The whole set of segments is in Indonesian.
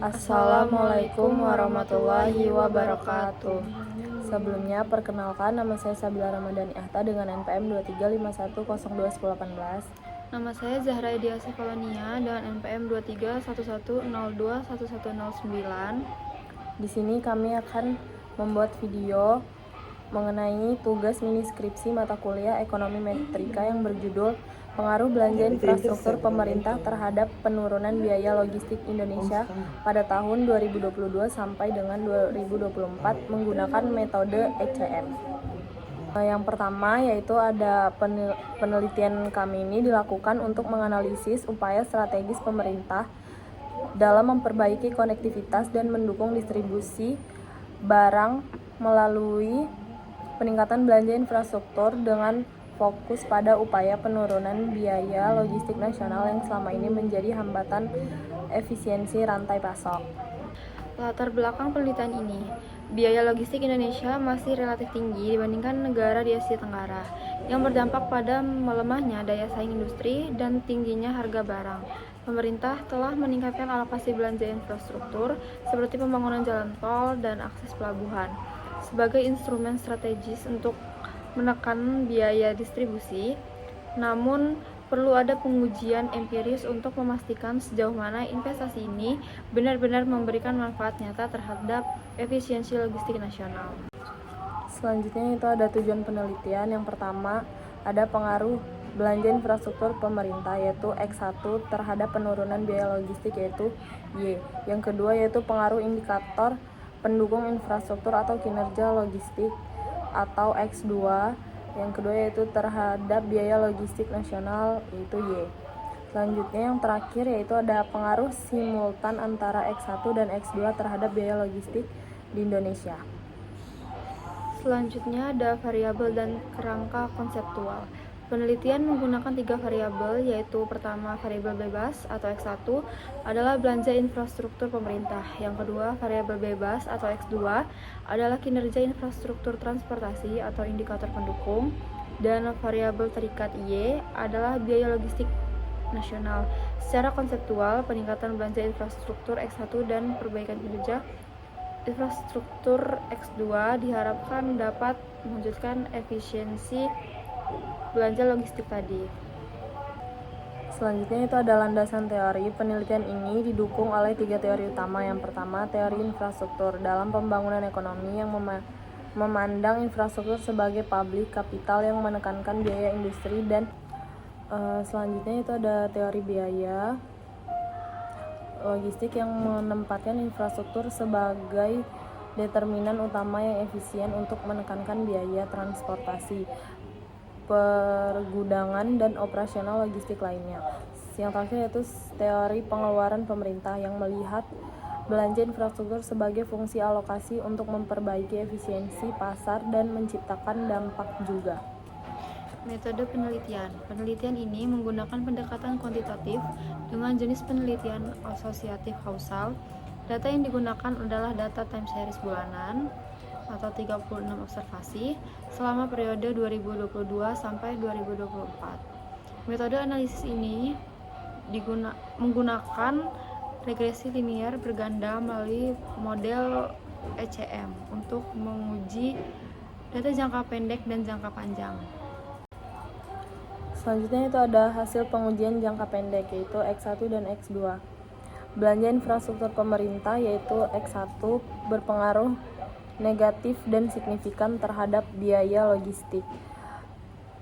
Assalamualaikum warahmatullahi wabarakatuh. Sebelumnya, perkenalkan, nama saya Sabila Ramadhani Ahta dengan NPM 2351021018. Nama saya Zahra Edia Sefalonia dengan NPM 2311021109. Di sini kami akan membuat video mengenai tugas mini skripsi mata kuliah Ekonomi Metrika yang berjudul Pengaruh Belanja Infrastruktur Pemerintah Terhadap Penurunan Biaya Logistik Indonesia pada tahun 2022 sampai dengan 2024 menggunakan metode ECM. Yang pertama yaitu ada penelitian kami ini dilakukan untuk menganalisis upaya strategis pemerintah dalam memperbaiki konektivitas dan mendukung distribusi barang melalui peningkatan belanja infrastruktur dengan fokus pada upaya penurunan biaya logistik nasional yang selama ini menjadi hambatan efisiensi rantai pasok. Latar belakang penelitian ini, biaya logistik Indonesia masih relatif tinggi dibandingkan negara di Asia Tenggara, yang berdampak pada melemahnya daya saing industri dan tingginya harga barang. Pemerintah telah meningkatkan alokasi belanja infrastruktur seperti pembangunan jalan tol dan akses pelabuhan sebagai instrumen strategis untuk menekan biaya distribusi, namun perlu ada pengujian empiris untuk memastikan sejauh mana investasi ini benar-benar memberikan manfaat nyata terhadap efisiensi logistik nasional. Selanjutnya itu ada tujuan penelitian. Yang pertama, ada pengaruh belanja infrastruktur pemerintah yaitu X1 terhadap penurunan biaya logistik yaitu Y. Yang kedua yaitu pengaruh indikator pendukung infrastruktur atau kinerja logistik atau X2. Yang kedua yaitu terhadap biaya logistik nasional yaitu Y. Selanjutnya yang terakhir yaitu ada pengaruh simultan antara X1 dan X2 terhadap biaya logistik di Indonesia. Selanjutnya ada variabel dan kerangka konseptual. Penelitian menggunakan 3 variabel, yaitu pertama variabel bebas atau X1 adalah belanja infrastruktur pemerintah. Yang kedua, variabel bebas atau X2 adalah kinerja infrastruktur transportasi atau indikator pendukung. Dan variabel terikat Y adalah biaya logistik nasional. Secara konseptual, peningkatan belanja infrastruktur X1 dan perbaikan kinerja infrastruktur X2 diharapkan dapat mewujudkan efisiensi belanja logistik tadi. Selanjutnya itu ada landasan teori. Penelitian ini didukung oleh 3 teori utama. Yang pertama, teori infrastruktur dalam pembangunan ekonomi yang memandang infrastruktur sebagai publik kapital yang menekankan biaya industri. Dan selanjutnya itu ada teori biaya logistik yang menempatkan infrastruktur sebagai determinan utama yang efisien untuk menekankan biaya transportasi, pergudangan, dan operasional logistik lainnya. Yang terakhir yaitu teori pengeluaran pemerintah yang melihat belanja infrastruktur sebagai fungsi alokasi untuk memperbaiki efisiensi pasar dan menciptakan dampak juga. Metode penelitian. Penelitian ini menggunakan pendekatan kuantitatif dengan jenis penelitian asosiatif kausal. Data yang digunakan adalah data time series bulanan atau 36 observasi selama periode 2022 sampai 2024. Metode analisis ini menggunakan regresi linear berganda melalui model ECM untuk menguji data jangka pendek dan jangka panjang. Selanjutnya itu ada hasil pengujian jangka pendek yaitu X1 dan X2. Belanja infrastruktur pemerintah yaitu X1 berpengaruh negatif dan signifikan terhadap biaya logistik,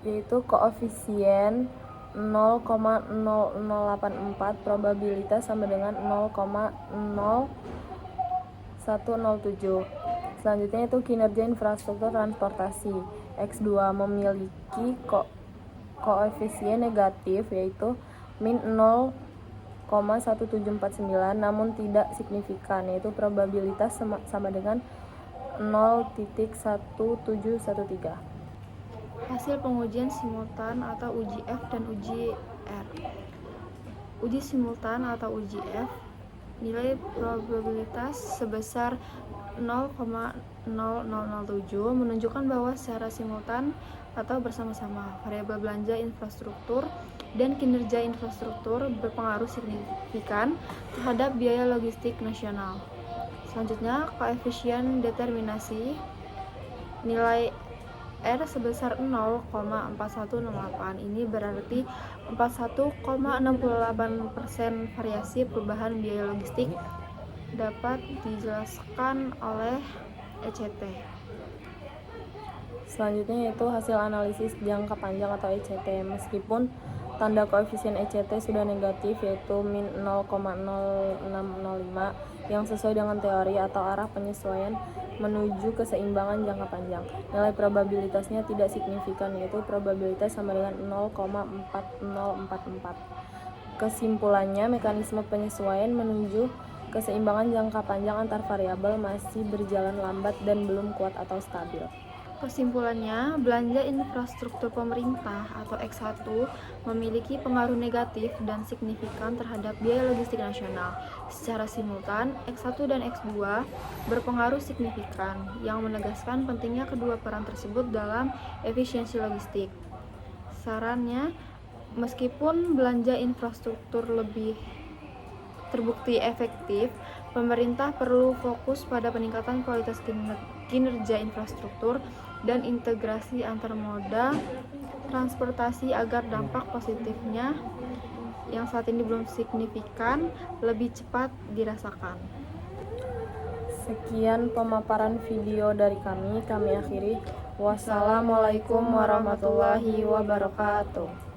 yaitu koefisien 0,0084, probabilitas sama dengan 0,0107. Selanjutnya itu kinerja infrastruktur transportasi. X2 memiliki koefisien negatif yaitu min 0,1749 namun tidak signifikan, yaitu probabilitas sama dengan 0,1713. Hasil pengujian simultan atau uji F dan uji R. Uji simultan atau uji F, nilai probabilitas sebesar 0,0007 menunjukkan bahwa secara simultan atau bersama-sama. Variabel belanja infrastruktur dan kinerja infrastruktur berpengaruh signifikan terhadap biaya logistik nasional. Selanjutnya, koefisien determinasi nilai R sebesar 0,4168. Ini berarti 41,68% variasi perubahan biaya logistik dapat dijelaskan oleh ECT. Selanjutnya yaitu hasil analisis jangka panjang atau ECT. Meskipun tanda koefisien ECT sudah negatif yaitu min 0,0605 yang sesuai dengan teori atau arah penyesuaian menuju keseimbangan jangka panjang. Nilai probabilitasnya tidak signifikan yaitu probabilitas sama dengan 0,4044. Kesimpulannya, mekanisme penyesuaian menuju keseimbangan jangka panjang antar variabel masih berjalan lambat dan belum kuat atau stabil. Kesimpulannya, belanja infrastruktur pemerintah atau X1 memiliki pengaruh negatif dan signifikan terhadap biaya logistik nasional. Secara simultan, X1 dan X2 berpengaruh signifikan, yang menegaskan pentingnya kedua peran tersebut dalam efisiensi logistik. Sarannya, meskipun belanja infrastruktur lebih terbukti efektif, pemerintah perlu fokus pada peningkatan kualitas kinerja infrastruktur dan integrasi antar moda transportasi agar dampak positifnya yang saat ini belum signifikan lebih cepat dirasakan. Sekian pemaparan video dari kami akhiri. Wassalamualaikum warahmatullahi wabarakatuh.